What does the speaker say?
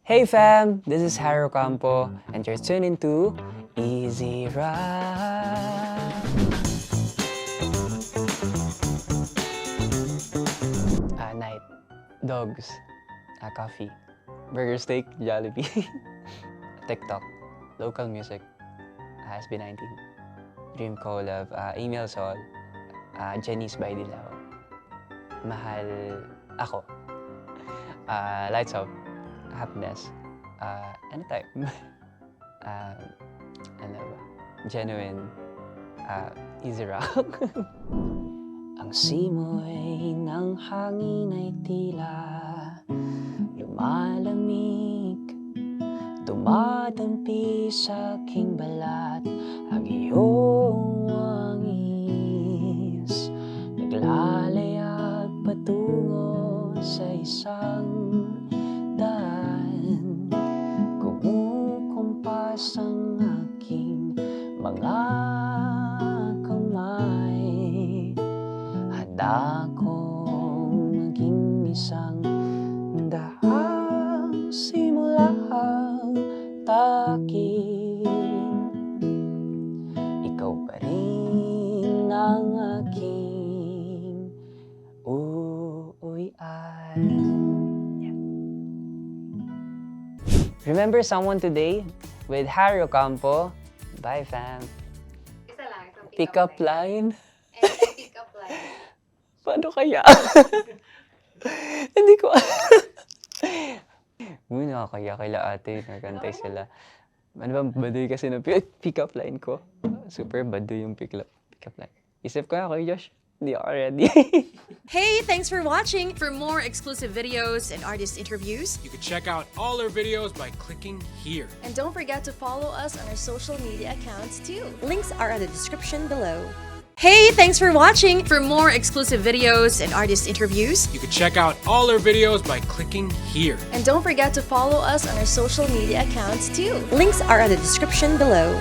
Hey fam, this is Haro Campo and you're tuning to Easy Ride. Night, dogs, coffee, burger steak, Jollibee, TikTok, local music, SB19, Dream Collab, Email Sol, Janice by Dilao, Mahal Ako, Lights Up, Happiness, Anytime, ano ba? Genuine, Easy Rock. Ang simoy ng hangin ay tila lumalamig, dumadampi sa aking balat. Ang iyong wangis naglalayag patungo sa isang daan. Kumukumpas ang aking mga kamay. Handa akong maging isang dahang simulang takin. Ikaw pa rin ang aking uuwian. Remember someone today with Haro Campo. Bye fam. Isa lang, isang Pick-up line. Pick-up line. Paano kaya? Hindi ko. Uy, nakakaya kila ate. Nakantay sila. Ano ba, baduy kasi ng pick-up line ko. Super baduy yung pick-up line. Isip ko nga kayo, Josh. Hindi ako ready. Hey, thanks for watching. For more exclusive videos and artist interviews, You can check out all our videos by clicking here. And don't forget to follow us on our social media accounts too. links are in the description below. Hey, thanks for watching. For more exclusive videos and artist interviews, You can check out all our videos by clicking here. And don't forget to follow us on our social media accounts too. links are in the description below.